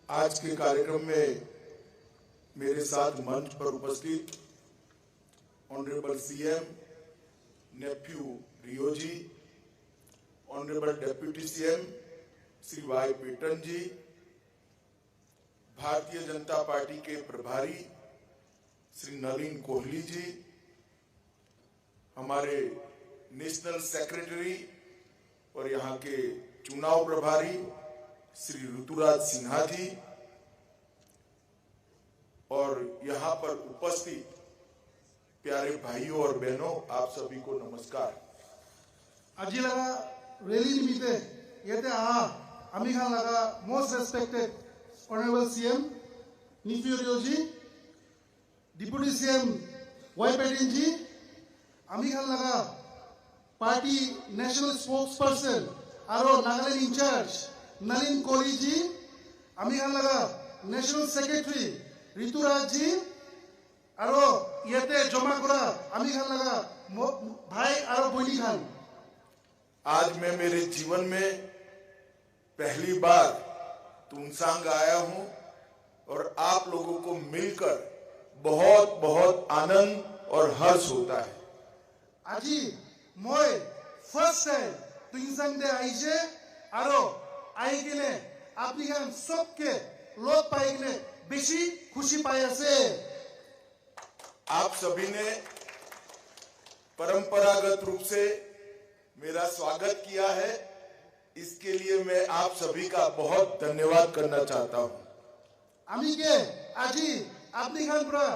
आज के कार्यक्रम में मेरे साथ मंच पर उपस्थित honourable CM Neiphiu Rio ji, honourable deputy CM Shri Y Patton ji, Bharatiya Janata party के प्रभारी श्री नलिन कोहली जी, हमारे नेशनल सेक्रेटरी और यहाँ के चुनाव प्रभारी श्री ऋतुराज सिन्हा जी और यहाँ पर उपस्थित प्यारे भाइयों और बहनों, आप सभी को नमस्कार। আজি लगा रैली निमित्ते येते आमी खान लगा most respected honourable CM Neiphiu Rio ji, deputy CM Y Patton ji, आमी खान लगा पार्टी नेशनल स्पोक्स पर्सन और नागालैंड इंचार्ज नलिन कोहली जी, आमी खान लगा नेशनल सेक्रेटरी ऋतुराज जी और येते जमा करा आमी खान लगा भाई और बहनी खान। आज मैं मेरे जीवन में पहली बार तुमसांग आया हूं और आप लोगों को मिलकर बहुत बहुत आनंद और हर्ष होता है। আজি मैं फर्स्ट टाइम तुमसांग दे आइजे और आई किने आपनी खान सबके लोग पाई किने बेसी खुशी पाया से। आप सभी ने परंपरागत रूप से मेरा स्वागत किया है, इसके लिए मैं आप सभी का बहुत धन्यवाद करना चाहता हूं। आमी के আজি आपनी खान पुरा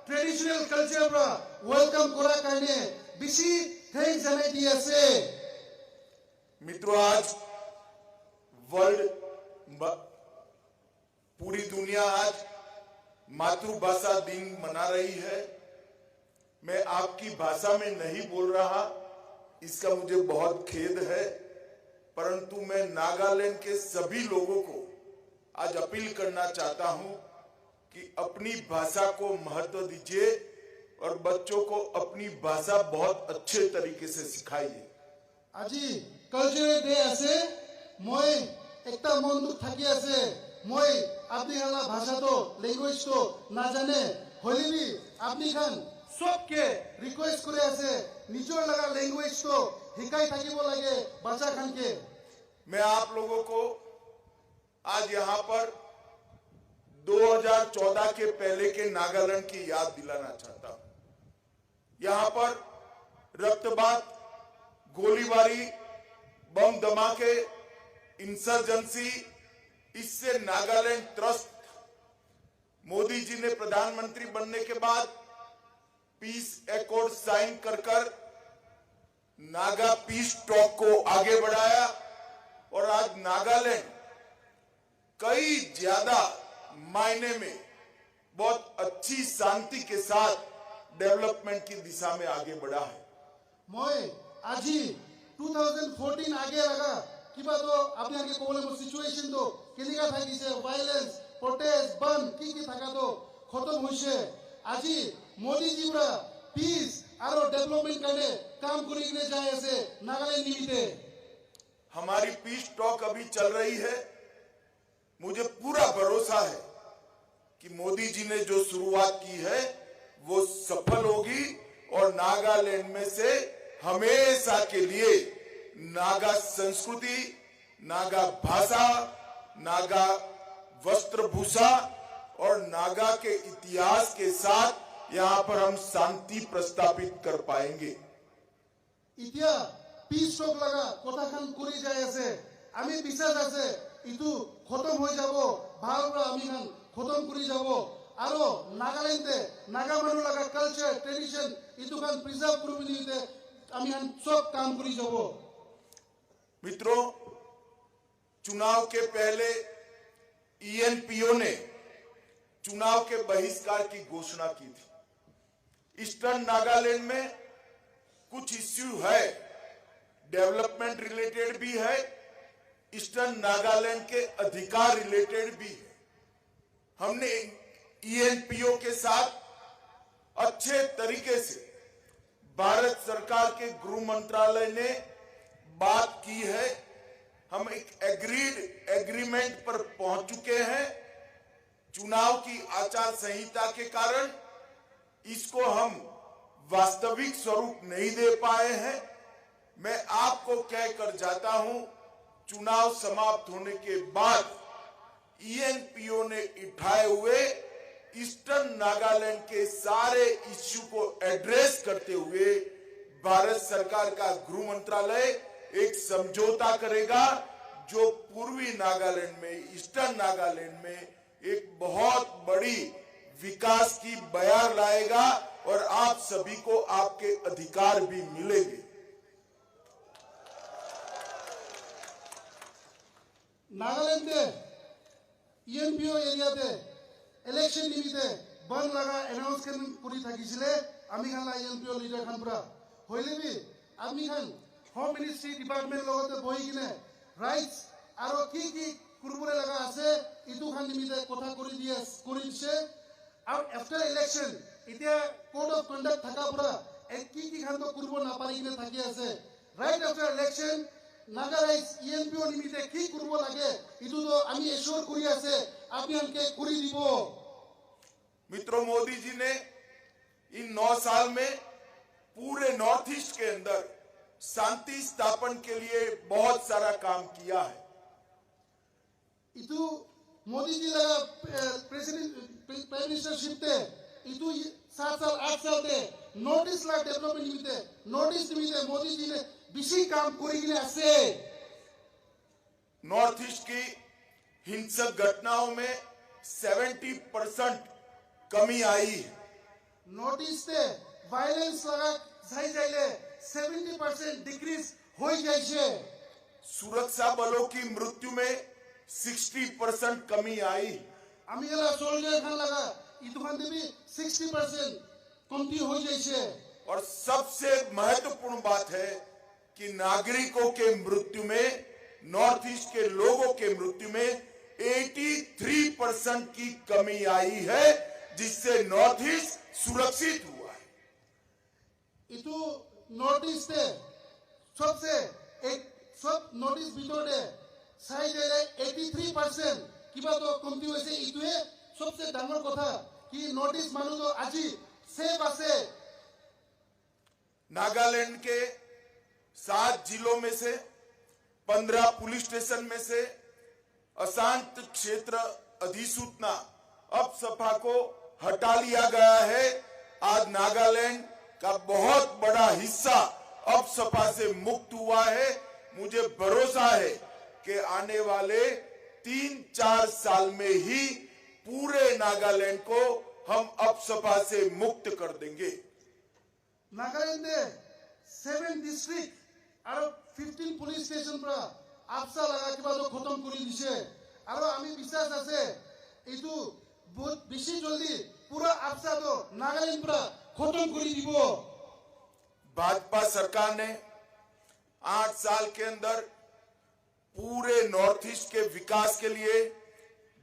ट्रेडिशनल कल्चर पुरा वेलकम करा करने बेसी थैंक्स जनाई दिया से। मित्रों, आज वर्ल्ड पूरी दुनिया आज मातृभाषा दिन मना रही है। मैं आपकी भाषा में नहीं बोल रहा, इसका मुझे बहुत खेद है, परंतु मैं नागालैंड के सभी लोगों को आज अपील करना चाहता हूं कि अपनी भाषा को महत्व दीजिए और बच्चों को अपनी भाषा बहुत अच्छे तरीके से सिखाइए। আজি कल्चरल डे আছে, মই একটা মন দুখ থাকি আছে, মই আপনি খান ভাষা তো ল্যাঙ্গুয়েজ তো না জানে হলিবি আপনি খান सबके रिक्वेस्ट करे আছে निजर लगा लैंग्वेज तो हिकाई থাকিব লাগে भाषा खान के। मैं आप लोगों को आज यहाँ पर 2014 के पहले के नागालैंड की याद दिलाना चाहता हूं। यहाँ पर रक्तपात, गोलीबारी, बम धमाके, इंसर्जेंसी, इससे नागालैंड त्रस्त। मोदी जी ने प्रधानमंत्री बनने के बाद पीस एकॉर्ड साइन कर नागा पीस टॉक को आगे बढ़ाया और आज नागालैंड कई ज्यादा मायने में बहुत अच्छी शांति के साथ डेवलपमेंट की दिशा में आगे बढ़ा है। मैं আজি 2014 आगे लगा কিবা তো আপনি আগে কোবলে সিচুয়েশন তো কেলিকা থাকিছে, ভায়োলেন্স, প্রটেস্ট, বম কি থাকা তো খতম হইছে। আজি मोदी जी पूरा पीस और डेवलपमेंट करने काम करने जाए ऐसे नागालैंड निमित्ते। हमारी पीस टॉक अभी चल रही है। मुझे पूरा भरोसा है कि मोदी जी ने जो शुरुआत की है वो सफल होगी और नागालैंड में से हमेशा के लिए नागा संस्कृति, नागा भाषा, नागा वस्त्रभूषा और नागा के इतिहास के साथ यहाँ पर हम शांति प्रस्तापित कर पाएंगे। इतिया पीस टॉक लगा কথা খান কৰি যায় আছে, আমি বিশ্বাস আছে ইটো খতম হৈ যাব, ভালরা আমি খান খতম কৰি যাব আৰু নাগাল্যান্ডে নাগা মানুহ লগা কালচাৰ ট্ৰেডিশন ইটো খান প্ৰিজার্ভ কৰি নিতে আমি খান সব কাম কৰি যাব। मित्रों, चुनाव के पहले ईएनपीओ ने चुनाव के बहिष्कार की घोषणा की थी। ईस्टर्न नागालैंड में कुछ इश्यू है, डेवलपमेंट रिलेटेड भी है, ईस्टर्न नागालैंड के अधिकार रिलेटेड भी है। हमने ईएनपीओ के साथ अच्छे तरीके से भारत सरकार के गृह मंत्रालय ने बात की है। हम एक एग्रीमेंट पर पहुंच चुके हैं चुनाव की आचार संहिता के कारण इसको हम वास्तविक स्वरूप नहीं दे पाए हैं। मैं आपको कहकर जाता हूं, चुनाव समाप्त होने के बाद ईएनपीओ ने उठाए हुए ईस्टर्न नागालैंड के सारे इश्यू को एड्रेस करते हुए भारत सरकार का गृह मंत्रालय एक समझौता करेगा जो पूर्वी नागालैंड में, ईस्टर्न नागालैंड में एक बहुत बड़ी विकास की बयार लाएगा और आप सभी को आपके अधिकार भी मिलेंगे। नागालैंड के ENPO एरियाते इलेक्शन निमित्ते बन लगा एनाउंसमेंट करी থাকিছিলে আমি খানলা ENPO লিডার খানপুরা হইলে বি আমি খান হোম মিনিস্ট্রি ডিপার্টমেন্ট লগতে বহি কিনে রাইটস আৰু কি কুরবুরে লাগা আছে ইটু খান নিমিত্তে কথা কৰি দিছে আৰু আফটার ইলেকশন এতিয়া কোড অফ কন্ডাক্ট থাকা পুরা কি খান তো কুরব না পারি কিনে থাকি আছে রাইট আফটার ইলেকশন নাগারাইজ ENPO নিমিত্তে কি কুরব লাগে ইটু তো আমি এশোর করি আছে আপনি আনকে করি দিব। मित्रों, मोदी जी ने इन 9 साल में पूरे नॉर्थ ईस्ट के अंदर शांति स्थापन के लिए बहुत सारा काम किया है। इतु मोदी जी लगा प्रेसिडेंट प्राइम मिनिस्टर शिफ्टे इतु 7 साल 8 साल ते नॉर्थ ईस्ट ला development निमित्ते north east निमित्ते Modi ji ने बेसी काम करी किने আছে। नॉर्थ ईस्ट की हिंसक घटनाओं में 70% कमी आई है। नॉर्थ ईस्ट ते वायलेंस लगा जाइले 70% डिक्रीज हो जाइছে। सुरक्षा बलों की मृत्यु में 60% कमी आई। আমি গলা সোলজার খান লাগা ইতুখান দেবি 60% কমতি हो जाइছে। और सबसे महत्वपूर्ण बात है कि नागरिकों के मृत्यु में, नॉर्थ ईस्ट के लोगों के मृत्यु में 83% की कमी आई है, जिससे नॉर्थ ईस्ट सुरक्षित हुआ है। इतु नॉर्थ ईस्ट सबसे एक सब नॉर्थ ईस्ट ভিতরে সাইজেলে 83% কিবা তো কমতি হইছে। ইতুয়ে सबसे ডাঙর কথা কি নর্থ ইস্ট মানুষ তো আজি সেফ আছে। नागालैंड के 7 जिलों में से 15 पुलिस स्टेशन में से अशांत क्षेत्र अधिसूचना अब सपा को हटा लिया गया है। आज नागालैंड का बहुत बड़ा हिस्सा अब सपा से मुक्त हुआ है। मुझे भरोसा है कि आने वाले 3-4 साल में ही पूरे नागालैंड को हम अब सपा से मुक्त कर देंगे। नागालैंड 7 डिस्ट्रिक्ट और 15 पुलिस स्टेशन पर आपसा लगा किबा तो खत्म करी दिছে और আমি বিশ্বাস আছে এটু बहुत বেশি জলদি पूरा आपसा तो नागालैंड पर खत्म करी দিব। भाजपा सरकार ने 8 साल के अंदर पूरे नॉर्थ ईस्ट के विकास के लिए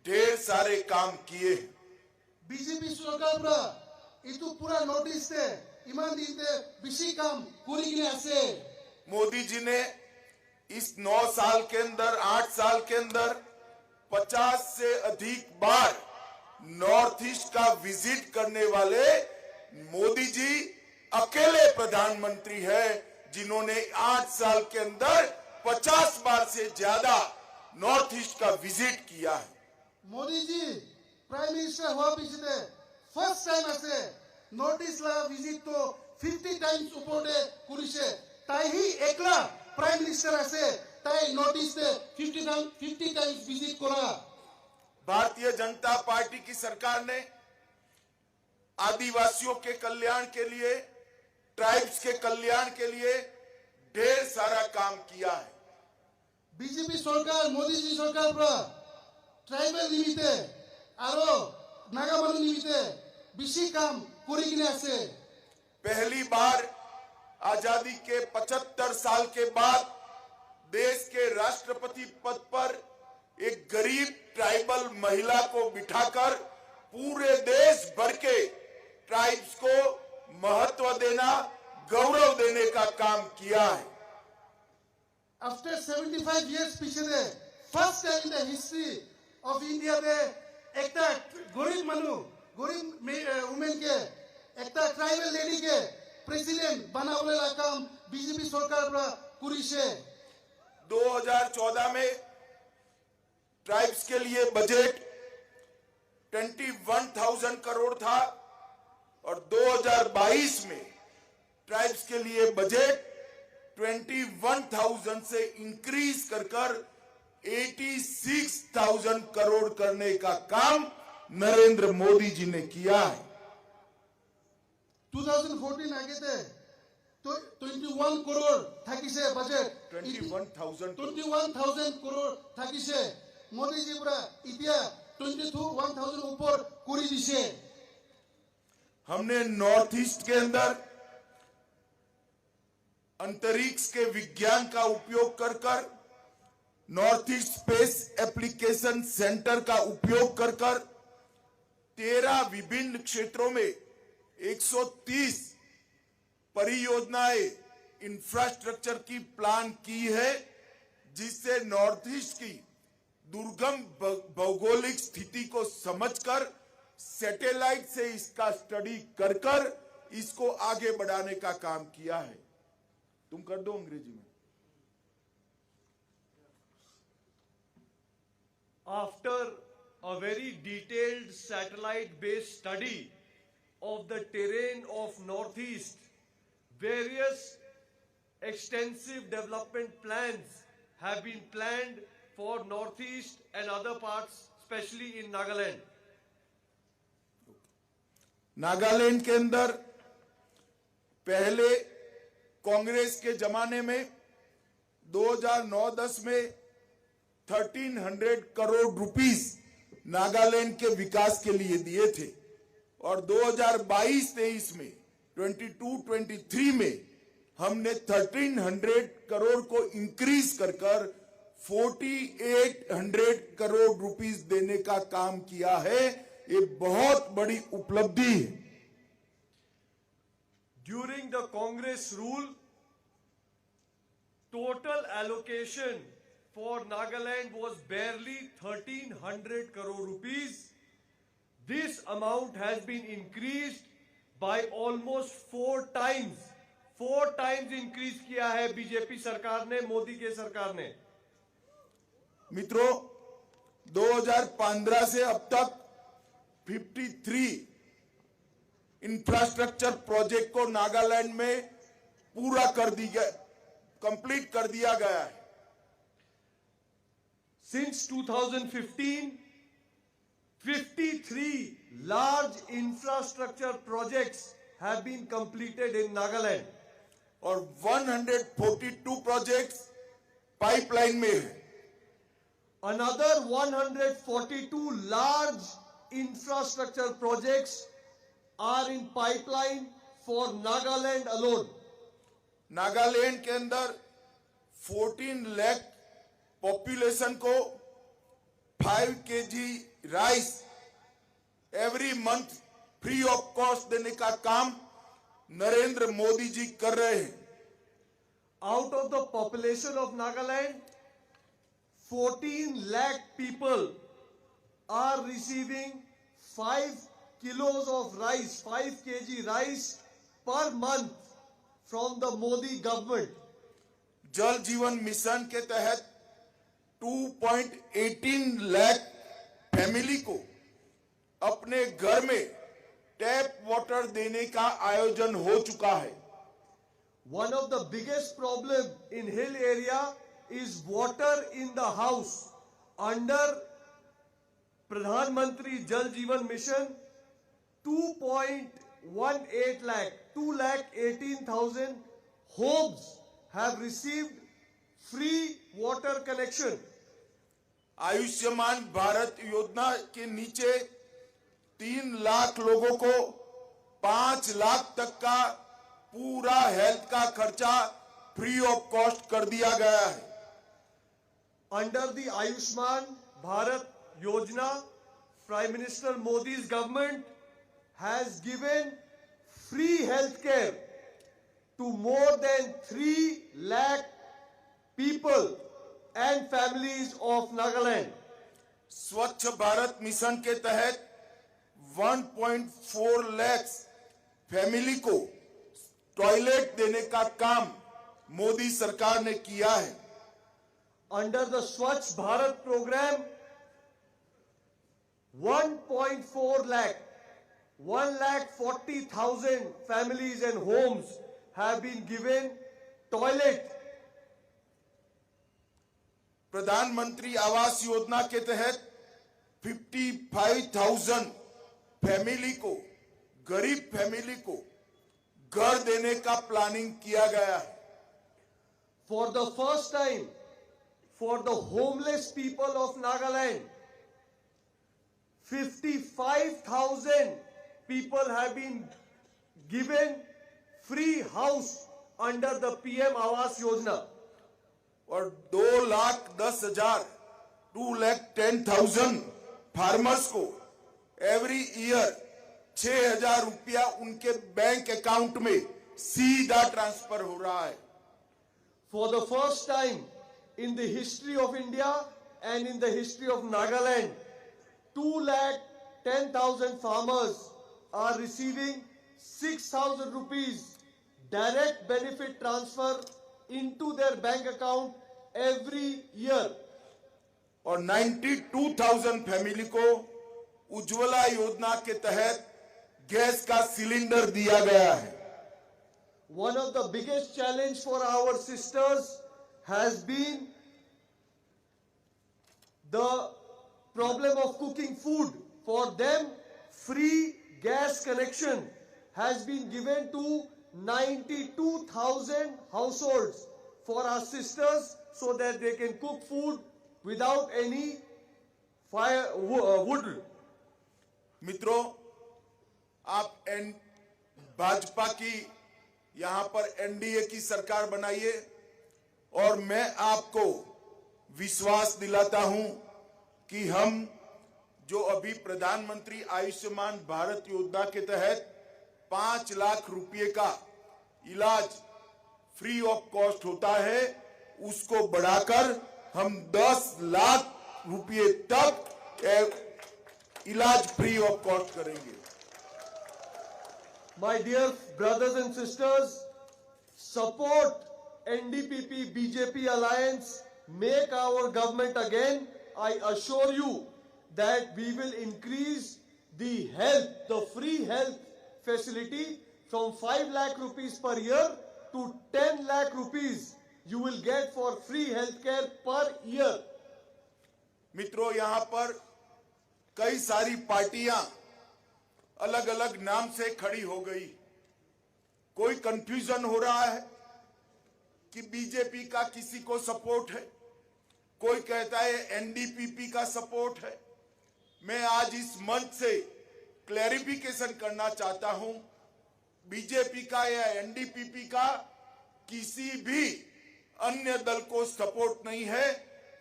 ढेर सारे काम किए। बीजेपी सरकार पर इतु पूरा नॉर्थ ईस्ट इमान दिन ते बेसी काम करी किने আছে। मोदी जी ने इस 9 साल के अंदर, 8 साल के अंदर 50 से अधिक बार नॉर्थ ईस्ट का विजिट करने वाले मोदी जी अकेले प्रधानमंत्री है जिन्होंने 8 साल के अंदर 50 बार से ज्यादा नॉर्थ ईस्ट का विजिट किया है। मोदी जी प्राइम मिनिस्टर हुआ पिछले फर्स्ट टाइम আছে नॉर्थ ईस्ट ला विजिट तो 50 टाइम्स उपरे करिছে। তাই হি একলা प्राइम मिनिस्टर আছে তাই नॉर्थ ईस्ट 50 टाइम्स विजिट करा। भारतीय जनता पार्टी की सरकार ने आदिवासियों के कल्याण के लिए, ट्राइब्स के कल्याण के लिए ढेर सारा काम किया है। बीजेपी सरकार, मोदी जी सरकार पर ट्राइबल निमित्ते आरो नागा मानु निमित्ते बेसी काम करी किने আছে। पहली बार आजादी के 75 साल के बाद देश के राष्ट्रपति पद पर एक गरीब ट्राइबल महिला को बिठाकर पूरे देश भर के ट्राइब्स को महत्व देना, गौरव देने का काम किया है। After 75 years पिछले first time in the history of India में একটা গরিব মানুষ গরিব উমেনকে একটা ট্রাইবেল লেডিকে প্রেসিডেন্ট বানাবলে কাম বিজেপি সরকার করিছে 2014 में ट्राइब्स के लिए बजट 21,000 करोड़ था और 2022 में ट्राइब्स के लिए बजट 21,000 से इंक्रीज कर 86,000 करोड़ करने का काम नरेंद्र मोदी जी ने किया है। 2014 আগেতে 21 করোড় থাকিছে বাজেট 21,000 করোড় থাকিছে মোদীজি পুরা ইতিয়া 22,000 উপর করে দিছে। हमने नॉर्थ ईस्ट के अंदर अंतरिक्ष के विज्ञान का उपयोग कर north east space application centre का उपयोग कर 13 विभिन्न क्षेत्रों में 130 परियोजनाएं इंफ्रास्ट्रक्चर की प्लान की है, जिससे नॉर्थ ईस्ट की दुर्गम भौगोलिक स्थिति को समझकर सैटेलाइट से इसका स्टडी कर इसको आगे बढ़ाने का काम किया है। तुम कर दो अंग्रेजी में। After a very detailed satellite-based study of the terrain of Northeast, various extensive development plans have been planned for Northeast and other parts, especially in Nagaland. Nagaland के अंदर पहले कांग्रेस के जमाने में 2009-10 में 1,300 करोड़ रुपीस नागालैंड के विकास के लिए दिए थे और 2022-23 में 22-23 में हमने 1,300 करोड़ को इंक्रीज कर 4,800 करोड़ रुपीस देने का काम किया है। ये बहुत बड़ी उपलब्धि है। During the Congress rule, total allocation for Nagaland was barely 1,300 crore rupees. This amount has been increased by almost 4 times. 4 times increase किया है बीजेपी सरकार ने, मोदी के सरकार ने। मित्रों, 2015 से अब तक 53 इंफ्रास्ट्रक्चर प्रोजेक्ट को नागालैंड में पूरा कंप्लीट कर दिया गया है। Since 2015, 53 large infrastructure projects have been completed in Nagaland. और 142 प्रोजेक्ट्स पाइपलाइन में है। Another 142 large infrastructure projects are in pipeline for Nagaland alone. Nagaland के अंदर 14 लाख पॉपुलेशन को 5 kg rice every month free of cost देने का काम नरेंद्र मोदी जी कर रहे हैं। Out of the population of Nagaland, 14 lakh people are receiving 5 kilos of rice, 5 kg rice per month from the Modi government. जल जीवन मिशन के तहत 2.18 लाख फैमिली को अपने घर में टैप वाटर देने का आयोजन हो चुका है। One of the biggest problem in hill area is water in the house. Under Pradhan Mantri Jal Jeevan Mission, 2.18 lakh, 2,18,000 homes have received free water connection. Ayushman Bharat योजना के नीचे 3 लाख लोगों को 5 लाख तक का पूरा हेल्थ का खर्चा फ्री ऑफ कॉस्ट कर दिया गया है। Under the Ayushman Bharat Yojana, Prime Minister Modi's government has given free health care to more than 3 lakh people and families of Nagaland. स्वच्छ भारत मिशन के तहत 1.4 लाख फैमिली को टॉयलेट देने का काम मोदी सरकार ने किया है। Under the Swachh Bharat program, 1.4 lakh, 1,40,000 families and homes have been given toilet. प्रधानमंत्री आवास योजना के तहत 55,000 फैमिली को, गरीब फैमिली को घर देने का प्लानिंग किया गया है। For the first time, for the homeless people of Nagaland, 55,000 people have been given free house under the PM Awas Yojana. और 2,10,000 2,10,000 फार्मर्स को एवरी ईयर 6,000 रुपया उनके बैंक अकाउंट में सीधा ट्रांसफर हो रहा है। For the first time in the history of India and in the history of Nagaland, 2,10,000 farmers are receiving 6,000 rupees direct benefit transfer into their bank account every year. और 92,000 family को उज्ज्वला योजना के तहत गैस का cylinder दिया गया है। One of the biggest challenge for our sisters has been the problem of cooking food. For them, free gas connection has been given to 92,000 households for our sisters so that they can cook food without any wood. मित्रों, आप भाजपा की यहां पर NDA की सरकार बनाइए और मैं आपको विश्वास दिलाता हूं कि हम जो अभी प्रधानमंत्री आयुष्मान भारत योजना के तहत 5 लाख रुपए का इलाज फ्री ऑफ कॉस्ट होता है, उसको बढ़ाकर हम 10 लाख रुपए तक इलाज फ्री ऑफ कॉस्ट करेंगे। My dear brothers and sisters, support NDPP BJP alliance, make our government again. I assure you that we will increase the free health facility from 5 lakh rupees per year to 10 lakh rupees you will get for free healthcare per year. मित्रों, यहां पर कई सारी पार्टियां अलग अलग नाम से खड़ी हो गई। कोई कंफ्यूजन हो रहा है कि बीजेपी का किसी को सपोर्ट है, कोई कहता है एनडीपीपी का सपोर्ट है। मैं आज इस मंच से क्लैरिफिकेशन करना चाहता हूं, बीजेपी का या एनडीपीपी का किसी भी अन्य दल को सपोर्ट नहीं है।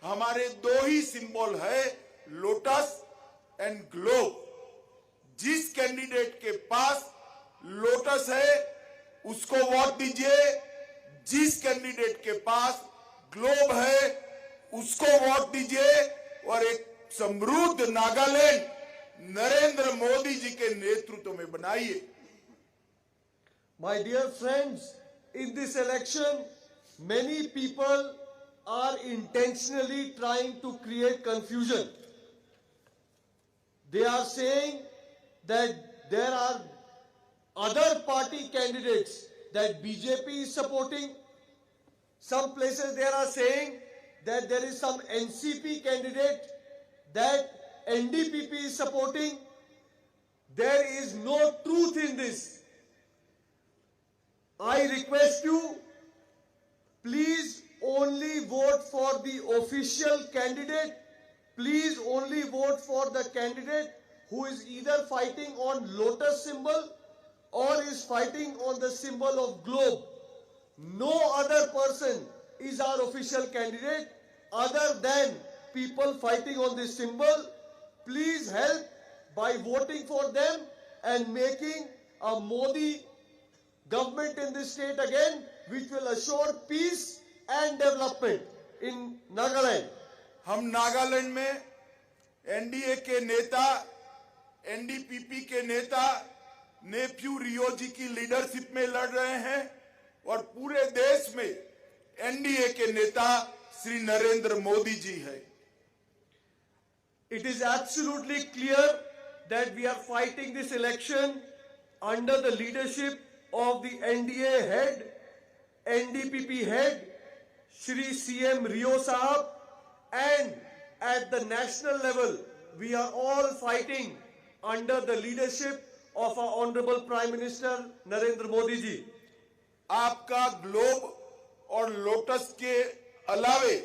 हमारे 2 ही सिंबल है, लोटस एंड ग्लोब। जिस कैंडिडेट के पास लोटस है उसको वोट दीजिए, जिस कैंडिडेट के पास ग्लोब है उसको वोट दीजिए और एक समृद्ध नागालैंड नरेंद्र मोदी जी के नेतृत्व में बनाइए। My dear friends, in this election, many people are intentionally trying to create confusion. They are saying that there are other party candidates that BJP is supporting. Some places they are saying that there is some NCP candidate that NDPP is supporting. There is no truth in this. I request you, please only vote for the official candidate. Please only vote for the candidate who is either fighting on lotus symbol or is fighting on the symbol of globe. No other person is our official candidate other than people fighting on this symbol. Please help by voting for them and making a Modi government in this state again, which will assure peace and development in Nagaland. हम नागालैंड में NDA के नेता, NDPP के नेता नेफ्यू रियो जी की leadership में लड़ रहे हैं और पूरे देश में एनडीए के नेता श्री नरेंद्र मोदी जी है। It is absolutely clear that we are fighting this election under the leadership of the NDA head, NDPP head, Shri CM Rio Sahab, and at the national level, we are all fighting under the leadership of our Honorable Prime Minister Narendra Modi ji. आपका globe और lotus के अलावे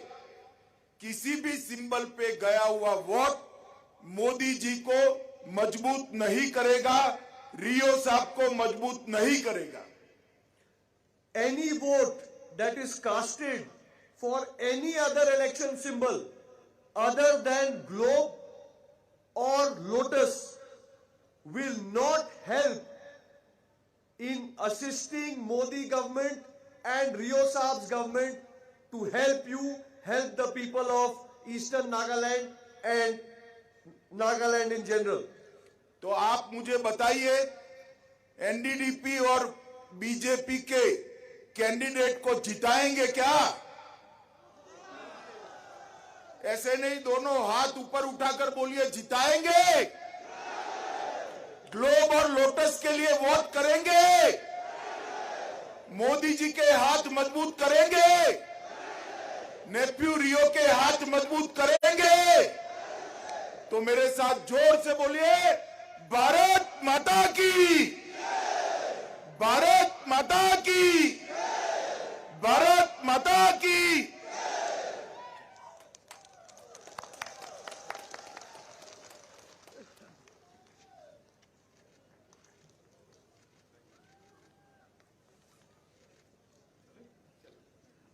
किसी भी symbol पे गया हुआ vote Modi ji को मजबूत नहीं करेगा, रियो साहब को मजबूत नहीं करेगा। Any vote that is casted for any other election symbol other than globe or lotus will not help in assisting Modi government and Rio Saab's government to help the people of Eastern Nagaland and Nagaland in general. तो आप मुझे बताइए, एनडीडीपी और BJP के candidate को जिताएंगे क्या? ऐसे नहीं, दोनों हाथ ऊपर उठाकर बोलिए, जिताएंगे। ग्लोब और लोटस के लिए वोट करेंगे, मोदी जी के हाथ मजबूत करेंगे, नेफ्यू रियो के हाथ मजबूत करेंगे। तो मेरे साथ जोर से बोलिए, भारत माता की, भारत माता की, भारत माता की।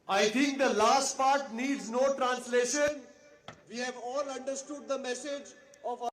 I think the last part needs no translation. We have all understood the message of our